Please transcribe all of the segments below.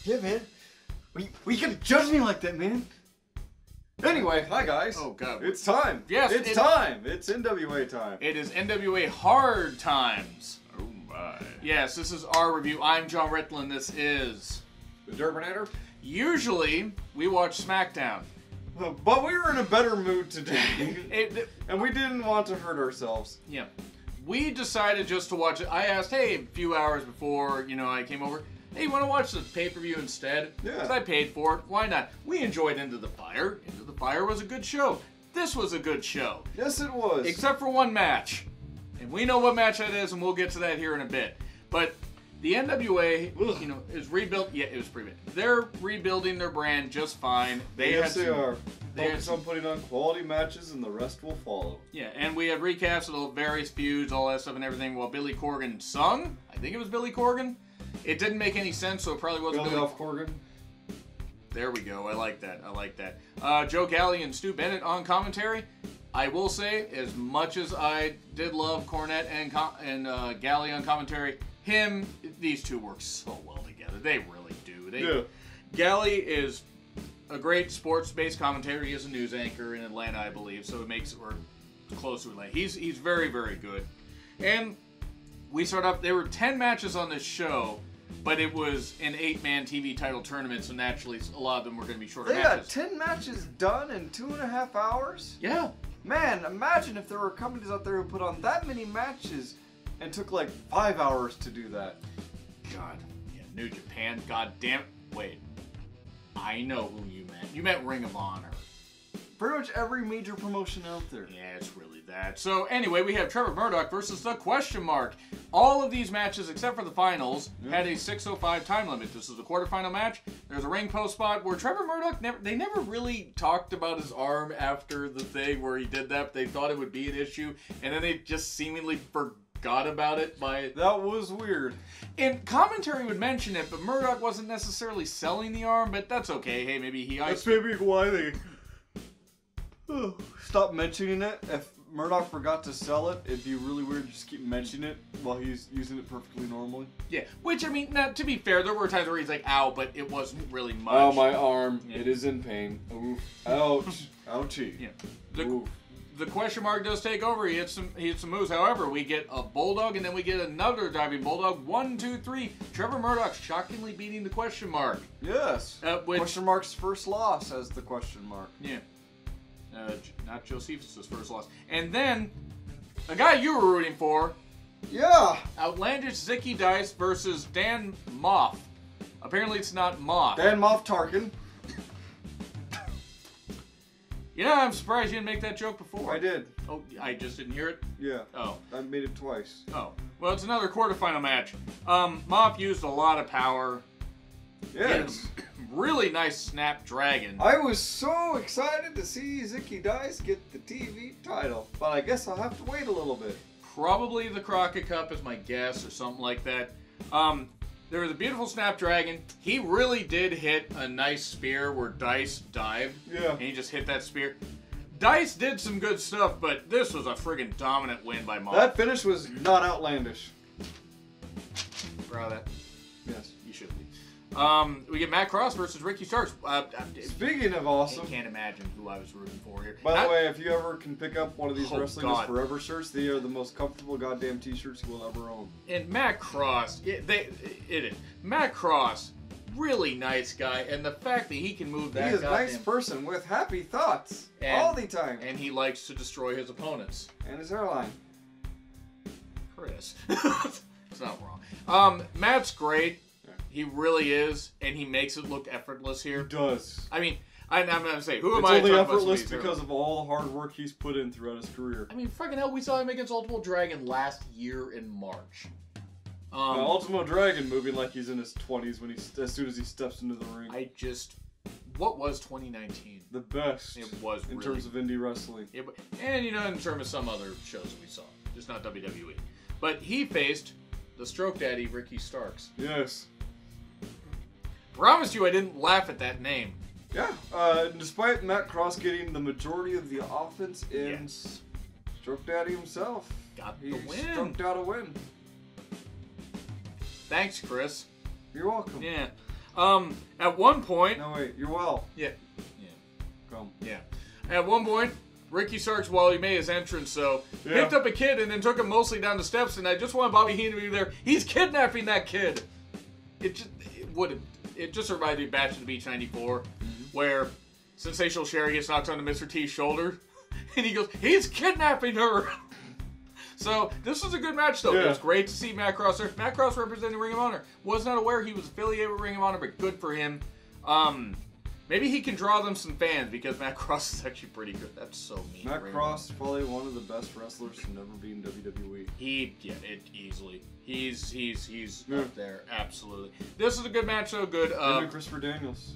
Yeah, man. We gotta judge me like that, man. Anyway, hi guys. Oh god. It's time. Yes, it's time. It's NWA time. It is NWA Hard Times. Oh my. Yes, this is our review. I'm John Ritlin. This is The Derbinator. Usually we watch SmackDown. But we were in a better mood today. And we didn't want to hurt ourselves. Yeah. We decided just to watch it. I asked, hey, a few hours before, I came over, hey, you want to watch the pay-per-view instead? Yeah. Because I paid for it. Why not? We enjoyed Into the Fire. Into the Fire was a good show. This was a good show. Yes, it was. Except for one match. And we know what match that is, and we'll get to that here in a bit. But the NWA, is rebuilt. Yeah, it was pretty bad. They're rebuilding their brand just fine. Yes, they are. Focus on putting on quality matches, and the rest will follow. Yeah, and we had recaps of the various feuds, all that stuff and everything, while Billy Corgan sung. I think it was Billy Corgan. It didn't make any sense, so it probably wasn't Billy off Corgan. There we go. I like that. Joe Galli and Stu Bennett on commentary. I will say, as much as I did love Cornette and Galli on commentary, these two work so well together. They really do. Galli is a great sports-based commentator. He is a news anchor in Atlanta, I believe, so it makes it work close to Atlanta. He's very, very good. And we start off, there were 10 matches on this show, but it was an 8-man TV title tournament, so naturally a lot of them were going to be shorter matches. They got 10 matches done in 2.5 hours? Yeah. Man, imagine if there were companies out there who put on that many matches and took like 5 hours to do that. God. Yeah, New Japan. God damn it. Wait. I know who you meant. You meant Ring of Honor. Pretty much every major promotion out there. Yeah, it's really that. So anyway, we have Trevor Murdoch versus The Question Mark. All of these matches, except for the finals, had a 6:05 time limit. This is the quarterfinal match. There's a ring post spot where Trevor Murdoch they never really talked about his arm after the thing where he did that. They thought it would be an issue, and then they just seemingly forgot about it That was weird. And commentary would mention it, but Murdoch wasn't necessarily selling the arm, but that's okay. Hey, maybe That's maybe why they stop mentioning it. If Murdoch forgot to sell it, it'd be really weird to just keep mentioning it while he's using it perfectly normally. Yeah, which, I mean, now, to be fair, there were times where he's like, ow, but it wasn't really much. Oh, my arm. Yeah. It is in pain. Oof. Ouch. Ouchie. Yeah. The Question Mark does take over. He hits some moves. However, we get a Bulldog, and then we get another diving Bulldog. 1, 2, 3. Trevor Murdoch shockingly beating the Question Mark. Yes. Question Mark's first loss as the Question Mark. Yeah. Not Josephus' first loss. And then, a guy you were rooting for. Yeah. Outlandish Zicky Dice versus Dan Moff. Apparently it's not Moff. Dan Moff Tarkin. I'm surprised you didn't make that joke before. I did. Oh, I just didn't hear it? Yeah. Oh. I made it twice. Oh. Well, it's another quarterfinal match. Moff used a lot of power. Yes. Really nice Snapdragon. I was so excited to see Zicky Dice get the TV title, but I guess I'll have to wait a little bit. Probably the Crockett Cup is my guess, or something like that. There was a beautiful Snapdragon. He really did hit a nice spear where Dice dived. Yeah. And he just hit that spear. Dice did some good stuff, but this was a friggin' dominant win by Moff. That finish was not outlandish. Proud of that? Yes. You should be. We get Matt Cross versus Ricky Starks. Speaking of awesome, I can't imagine who I was rooting for here. By the way, if you ever can pick up one of these Wrestling is Forever shirts, they are the most comfortable goddamn t-shirts you will ever own. And Matt Cross, Matt Cross, really nice guy, and the fact that he can move that. He is a nice person with happy thoughts all the time, and he likes to destroy his opponents and his hairline. Chris, it's not wrong. Matt's great. He really is, and he makes it look effortless here. He does. I mean, I'm going to say, who am it's I? It's only effortless because of all the hard work he's put in throughout his career. I mean, fucking hell, we saw him against Ultimo Dragon last year in March. Ultimo Dragon moving like he's in his 20s when as soon as he steps into the ring. What was 2019? The best. It was in terms of indie wrestling. And in terms of some other shows that we saw, just not WWE. But he faced the Stroke Daddy Ricky Starks. Yes. Promise you I didn't laugh at that name. Yeah. Despite Matt Cross getting the majority of the offense in, Stroke Daddy himself got the win. He stroked out a win. Thanks, Chris. You're welcome. Yeah. At one point... No, wait. You're well. Yeah. Yeah. Come. Yeah. At one point, Ricky Starks, while he made his entrance, picked up a kid and then took him mostly down the steps, and I just want Bobby Heenan to be there. He's kidnapping that kid. It just reminded me of Bash at the Beach 94, where Sensational Sherry gets knocked onto Mr. T's shoulder, and he goes, he's kidnapping her! So, this was a good match, though. Yeah. It was great to see Matt Cross there. Matt Cross representing Ring of Honor. Was not aware he was affiliated with Ring of Honor, but good for him. Maybe he can draw them some fans, because Matt Cross is actually pretty good. That's so mean. Matt Cross is probably one of the best wrestlers to never be in WWE. Easily. He's up there, absolutely. This is a good match, though. Good. Even Christopher Daniels.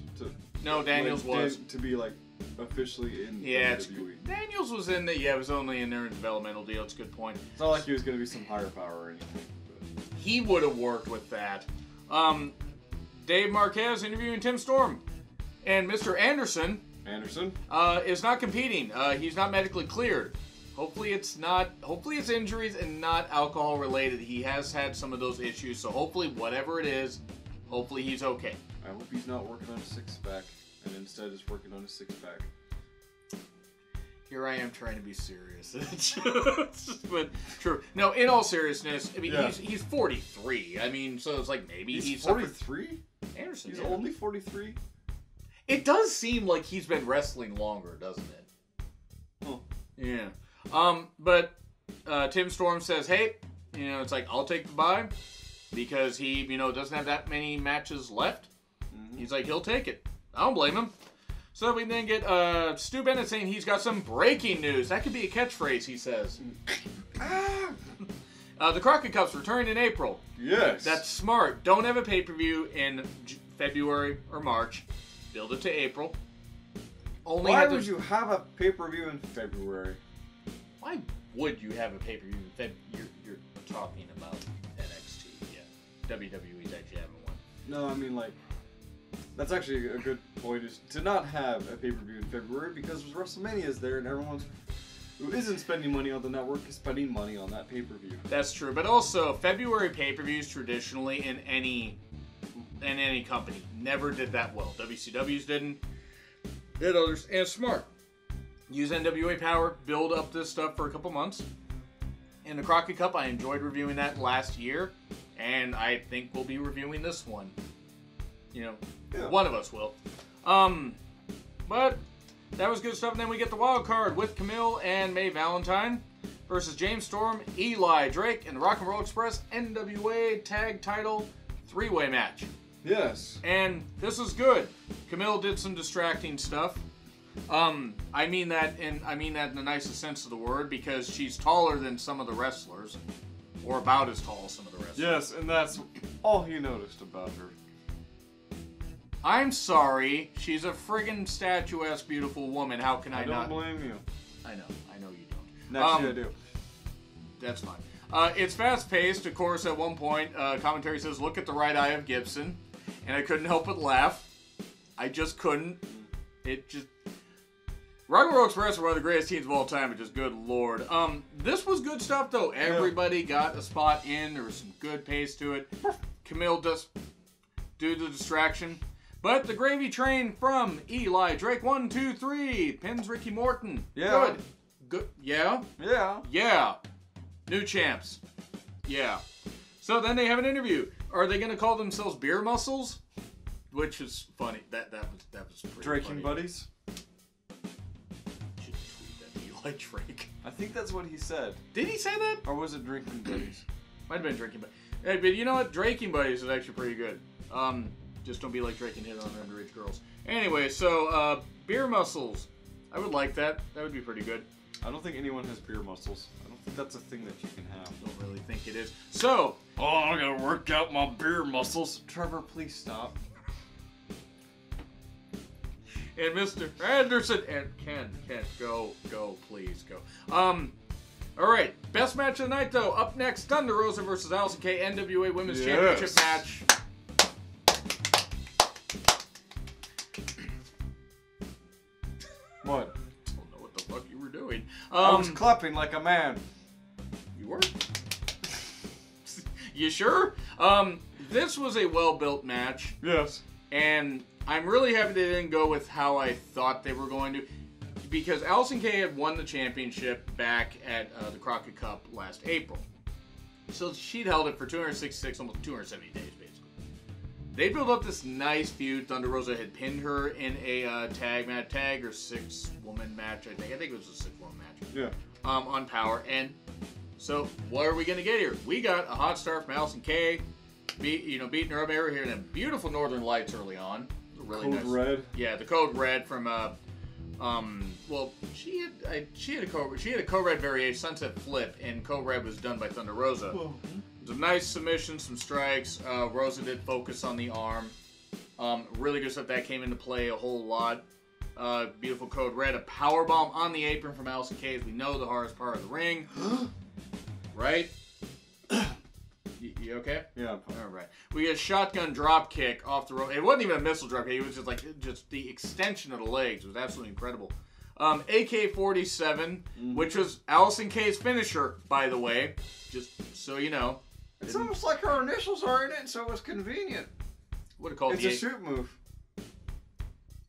Daniels was. To be, like, officially in WWE. Daniels was in the, was only in their developmental deal. It's a good point. It's not like he was going to be some higher power or anything. But. He would have worked with that. Dave Marquez interviewing Tim Storm. And Mr. Anderson is not competing. He's not medically cleared. Hopefully it's injuries and not alcohol related. He has had some of those issues, so hopefully whatever it is, hopefully he's okay. I hope he's not working on a six-pack and instead is working on a six-pack. Here I am trying to be serious. But true. No, in all seriousness, I mean, he's 43. I mean, so it's like maybe he's 43? Anderson. He's only 43? It does seem like he's been wrestling longer, doesn't it? Oh. Yeah. But Tim Storm says, hey, it's like, I'll take the bye because he, doesn't have that many matches left. Mm-hmm. He's like, he'll take it. I don't blame him. So we then get Stu Bennett saying he's got some breaking news. That could be a catchphrase, he says. The Crockett Cup's returning in April. Yes. That's smart. Don't have a pay-per-view in February or March. Build it to April. Why would you have a pay-per-view in February? Why would you have a pay-per-view in February? You're talking about NXT. Yeah. WWE's actually having one. No, I mean, like, that's actually a good point, is to not have a pay-per-view in February because WrestleMania is there and everyone who isn't spending money on the network is spending money on that pay-per-view. That's true, but also February pay-per-views traditionally in any company never did that well. WCW's didn't. Did others. And it's smart. Use NWA Power, build up this stuff for a couple months. In the Crockett Cup, I enjoyed reviewing that last year, and I think we'll be reviewing this one. One of us will. But that was good stuff. And then we get the wild card with Camille and Mae Valentine versus James Storm, Eli Drake, and the Rock and Roll Express NWA Tag Title 3-way match. Yes. And this is good. Camille did some distracting stuff. I mean that in the nicest sense of the word, because she's taller than some of the wrestlers, or about as tall as some of the wrestlers. Yes, and that's all he noticed about her. I'm sorry, she's a friggin' statuesque, beautiful woman. How can I not? I don't blame you. I know you don't. Next year I do. That's fine. It's fast-paced, of course. At one point, commentary says, "Look at the right eye of Gibson," and I couldn't help but laugh. I just couldn't. Rock and Roll Express are one of the greatest teams of all time, but just good lord. This was good stuff, though. Everybody got a spot in. There was some good pace to it. Camille does do the distraction. But the gravy train from Eli Drake, 1, 2, 3, pins Ricky Morton. Yeah. Good. Yeah? Yeah. Yeah. New champs. Yeah. So then they have an interview. Are they going to call themselves Beer Muscles? Which is funny. That was pretty Draking funny. Buddies? Should tweet that Eli Drake. I think that's what he said. Did he say that? Or was it Drinking Buddies? Might have been Drinking Buddies. Hey, but you know what? Draking Buddies is actually pretty good. Just don't be like Drake and hit on underage girls. Anyway, so Beer Muscles. I would like that. That would be pretty good. I don't think anyone has beer muscles. I don't think that's a thing that you can have. I don't really think it is. So, I gotta work out my beer muscles. Trevor, please stop. And Mr. Anderson and Ken, go, please go. All right, best match of the night though. Up next, Thunder Rosa versus Allison Kay, NWA Women's Championship match. What? I don't know what the fuck you were doing. I was clapping like a man. You were? You sure? This was a well-built match. Yes. And I'm really happy they didn't go with how I thought they were going to, because Allison Kay had won the championship back at the Crockett Cup last April. So she'd held it for 266, almost 270 days, basically. They built up this nice feud. Thunder Rosa had pinned her in a tag or 6-woman match, I think. I think it was a 6-woman match. Yeah. On Power. And so what are we going to get here? We got a hot start from Allison Kay, beating her up here in beautiful Northern Lights early on. Really Code Red. Yeah, the Code Red from well, she had a Code Red variation, Sunset Flip, and Code Red was done by Thunder Rosa. Whoa. It was a nice submission, some strikes. Rosa did focus on the arm. Really good stuff that came into play a whole lot. Beautiful Code Red, a power bomb on the apron from Allison Kay, as we know the hardest part of the ring. Right? You okay? Yeah. All right. We get a shotgun drop kick off the rope. It wasn't even a missile drop kick. It was just the extension of the legs. It was absolutely incredible. AK-47, which was Allison Kay's finisher, by the way. Just so you know. It's almost like her initials are in it, so it was convenient. Would have called it's a shoot move.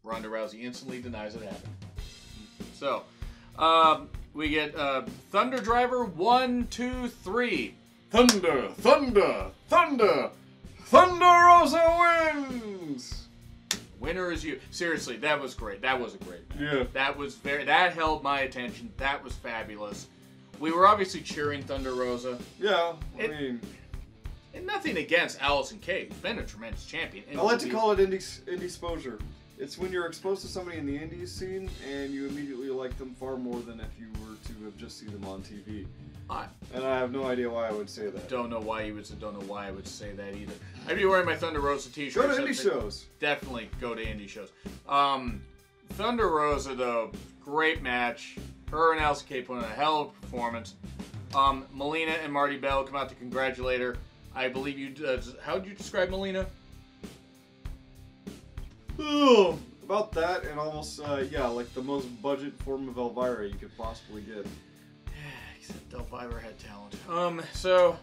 Ronda Rousey instantly denies it happened. So, we get Thunder Driver 1, 2, 3. Thunder, Thunder, Thunder, Thunder Rosa wins! Winner is you. Seriously, that was great. That was a great match. Yeah. That held my attention. That was fabulous. We were obviously cheering Thunder Rosa. Yeah, I mean... And nothing against Allison Kay, who's been a tremendous champion. I like to call it indie exposure. It's when you're exposed to somebody in the indies scene and you immediately like them far more than if you were to have just seen them on TV. And I have no idea why I would say that. Don't know why I would say that either. I'd be wearing my Thunder Rosa t-shirt. Go to indie shows. Definitely go to indie shows. Thunder Rosa, though, great match. Her and Allison Kay put in a hell of a performance. Melina and Marty Bell come out to congratulate her. I believe you. How would you describe Melina? Oh, about that and almost, yeah, like the most budget form of Elvira you could possibly get. Except Elvira had talent. So,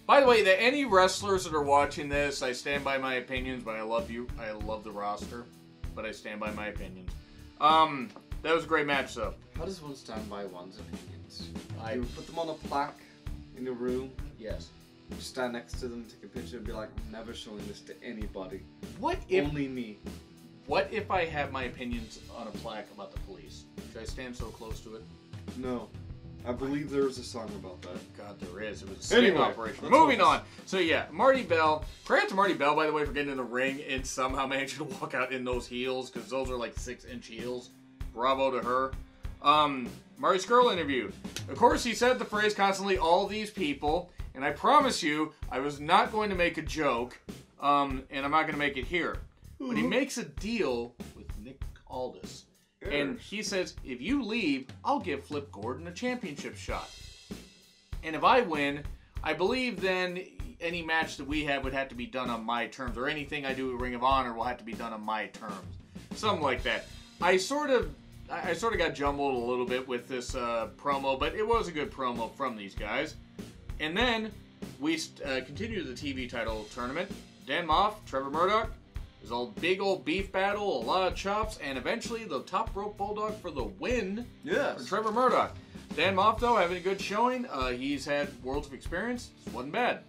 by the way, any wrestlers that are watching this, I stand by my opinions, but I love you. I love the roster, but I stand by my opinions. That was a great match, though. How does one stand by one's opinions? You put them on a plaque in a room. Yes. You stand next to them, take a picture, and be like, I'm never showing this to anybody. What if... Only me. What if I have my opinions on a plaque about the police? Should I stand so close to it? No. I believe there is a song about that. God, there is. It was a sting operation. Moving on. So, yeah, Marty Bell. Credit to Marty Bell, by the way, for getting in the ring and somehow managing to walk out in those heels, because those are like 6-inch heels. Bravo to her. Marty Scurll interview. Of course, he said the phrase constantly, all these people... And I promise you, I was not going to make a joke, and I'm not going to make it here. But he makes a deal with Nick Aldis. Yes. And he says, if you leave, I'll give Flip Gordon a championship shot. And if I win, I believe then any match that we have would have to be done on my terms. Or anything I do at Ring of Honor will have to be done on my terms. Something like that. I sort of got jumbled a little bit with this promo, but it was a good promo from these guys. And then we continue the TV title tournament. Dan Moff, Trevor Murdoch. There's a big old beef battle, a lot of chops, and eventually the top rope bulldog for the win. Yes. For Trevor Murdoch. Dan Moff, though, having a good showing. He's had worlds of experience. It wasn't bad.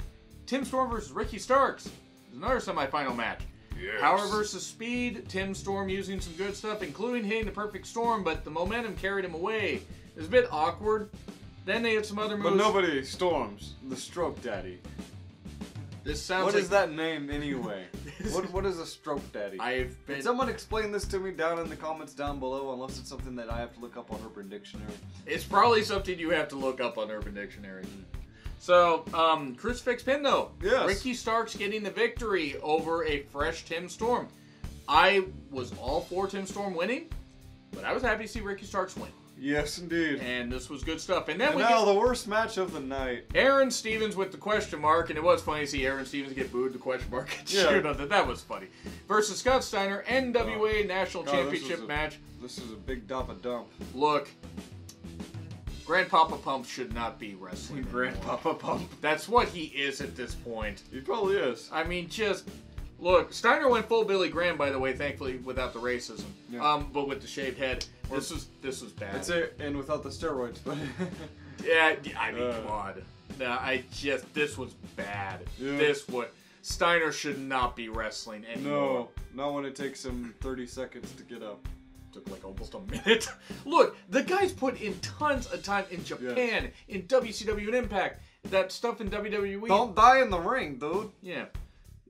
Tim Storm versus Ricky Starks. Another semifinal match. Yes. Power versus speed. Tim Storm using some good stuff, including hitting the perfect storm, but the momentum carried him away. It was a bit awkward. Then they had some other moves. But nobody storms the Stroke Daddy. This sounds What like... is that name anyway? What is a Stroke Daddy? Can someone explain this to me down in the comments down below, unless it's something that I have to look up on Urban Dictionary? It's probably something you have to look up on Urban Dictionary. So, Crucifix Pin, though. Yes. Ricky Starks getting the victory over a fresh Tim Storm. I was all for Tim Storm winning, but I was happy to see Ricky Starks win. Yes, indeed. And this was good stuff. And then the worst match of the night. Aaron Stevens with the question mark, and it was funny to see Aaron Stevens get booed the question mark. That was funny. Versus Scott Steiner, NWA National Championship Match. This is a big dump. Look, Grandpapa Pump should not be wrestling. Grandpapa Pump. That's what he is at this point. He probably is. I mean, just Look, Steiner went full Billy Graham, by the way, thankfully without the racism. Yeah. But with the shaved head, this was bad. It's and without the steroids, but yeah, I mean, come on. No, this was bad. Yeah. Steiner should not be wrestling anymore. No, not when it takes him 30 seconds to get up. Took like almost a minute. Look, the guy's put in tons of time in Japan, in WCW and Impact. That stuff in WWE. Don't die in the ring, dude. Yeah.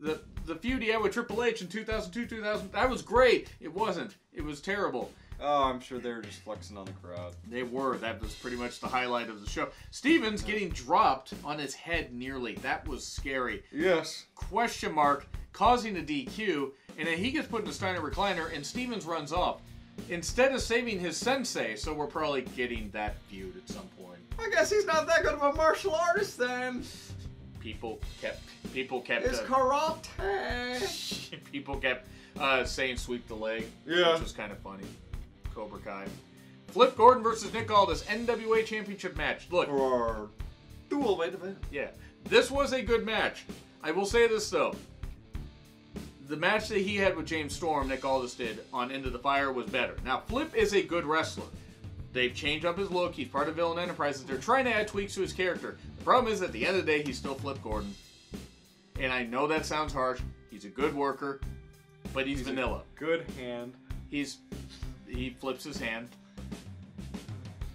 The feud he had with Triple H in 2002, 2000, that was great. It wasn't. It was terrible. Oh, I'm sure they were just flexing on the crowd. They were. That was pretty much the highlight of the show. Stevens getting dropped on his head nearly. That was scary. Yes. Question mark, causing a DQ, and then he gets put in a Steiner recliner, and Stevens runs off. Instead of saving his sensei, so we're probably getting that feud at some point. I guess he's not that good of a martial artist then. People kept it's karate. People kept saying sweep the leg, yeah, which was kind of funny. Cobra Kai. Flip Gordon versus Nick Aldis, NWA Championship Match. Look, or dual main event. Yeah, this was a good match. I will say this though. The match that he had with James Storm, Nick Aldis did on Into the Fire, was better. Now, Flip is a good wrestler. They've changed up his look. He's part of Villain Enterprises. They're trying to add tweaks to his character. The problem is, at the end of the day, he's still Flip Gordon. And I know that sounds harsh. He's a good worker, but he's vanilla. Good hand. He flips his hand.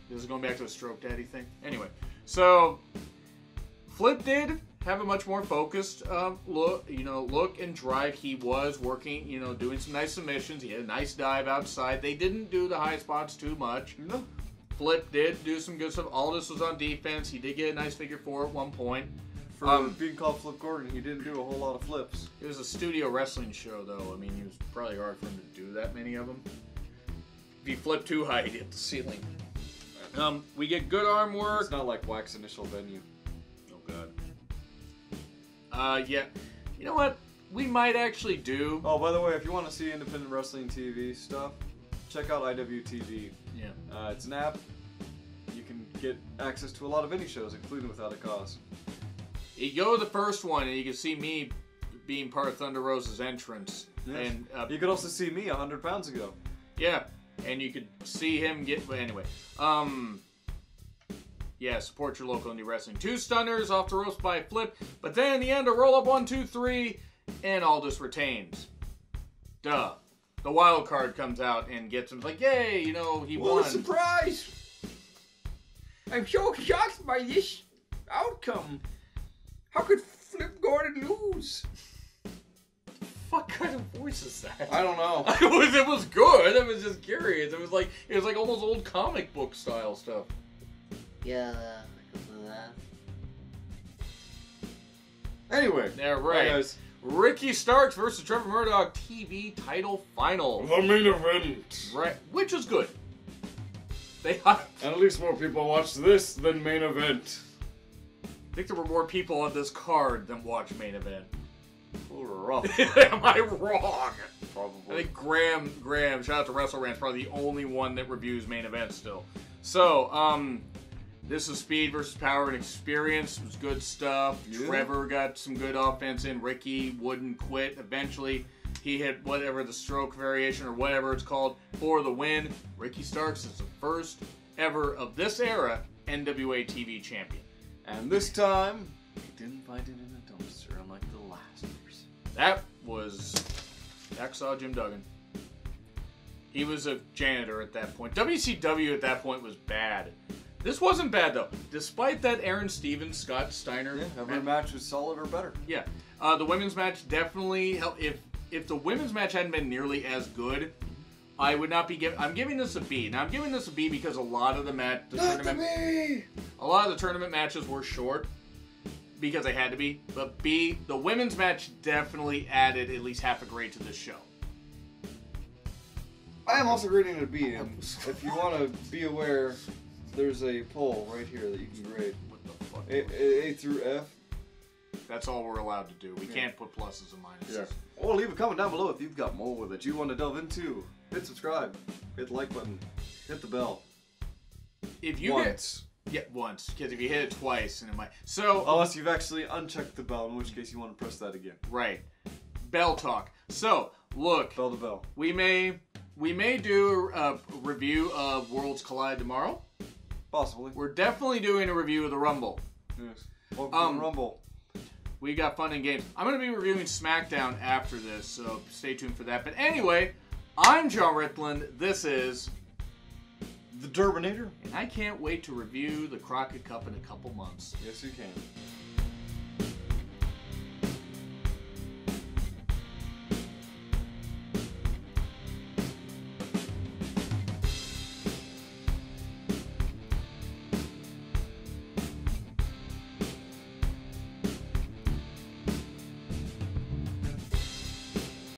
This is going back to a stroke daddy thing. Anyway, so Flip did have a much more focused look and drive. He was working, doing some nice submissions. He had a nice dive outside. They didn't do the high spots too much. No. Flip did do some good stuff. Aldis was on defense. He did get a nice figure 4 at one point. For being called Flip Gordon, he didn't do a whole lot of flips. It was a studio wrestling show, though. I mean, it was probably hard for him to do that many of them. If he flipped too high, he'd hit the ceiling. We get good arm work. It's not like Wax Initial Venue. Oh, God. Yeah. You know what? We might actually do. Oh, by the way, if you want to see independent wrestling TV stuff, check out IWTV. Yeah. It's an app. You can get access to a lot of indie shows, including Without a Cause. You go to the first one, and you can see me being part of Thunder Rosa's entrance. Yes. And you could also see me 100 pounds ago. Yeah. And you could see him get... But anyway. Yeah, support your local indie wrestling. 2 stunners off the ropes by Flip. But then in the end, a roll-up 1, 2, 3. And Aldis retains. Duh. The wild card comes out and gets him. It's like, yay, he won. What a surprise! I'm so shocked by this outcome. How could Flip Gordon lose? What kind of voice is that? I don't know. It was good. I was just curious. It was like almost old comic book style stuff. Yeah, I can do that. Anyway. Yeah, right. Guys. Ricky Starks versus Trevor Murdoch TV title final. The main event. Right, which was good. And at least more people watched this than main event. I think there were more people on this card than watched main event. Rough. Am I wrong? Probably. I think Graham, shout out to Wrestle Rant's probably the only one that reviews main events still. So, this is speed versus power and experience. It was good stuff. Yeah. Trevor got some good offense in. Ricky wouldn't quit. Eventually, he hit whatever the stroke variation or whatever it's called for the win. Ricky Starks is the first ever of this era NWA TV champion. And this time, he didn't find it in a dumpster unlike the last person. That was Hacksaw Jim Duggan. He was a janitor at that point. WCW at that point was bad. This wasn't bad, though. Despite that Aaron Stevens, Scott Steiner... Yeah, every match was solid or better. Yeah. The women's match definitely helped. If the women's match hadn't been nearly as good, I would not be giving... I'm giving this a B. Now, I'm giving this a B because a lot of the tournament matches were short because they had to be. But B, the women's match definitely added at least half a grade to this show. I am also grading it a B, and if you want to be aware, there's a poll right here that you can grade. What the fuck? A through F. That's all we're allowed to do. We can't put pluses and minuses. Yeah. Or leave a comment down below if you've got more that you want to delve into. Hit subscribe. Hit the like button. Hit the bell. If you once. Once. Because if you hit it twice, then it might... So... Unless you've actually unchecked the bell, in which case you want to press that again. Right. bell talk. So, look. Bell to bell. We may do a review of Worlds Collide tomorrow. Possibly. We're definitely doing a review of the Rumble. Yes. Welcome to the Rumble. We got fun and games. I'm going to be reviewing SmackDown after this, so stay tuned for that. But anyway, I'm John Rickland. This is The Derbinator. And I can't wait to review the Crockett Cup in a couple months. Yes, you can.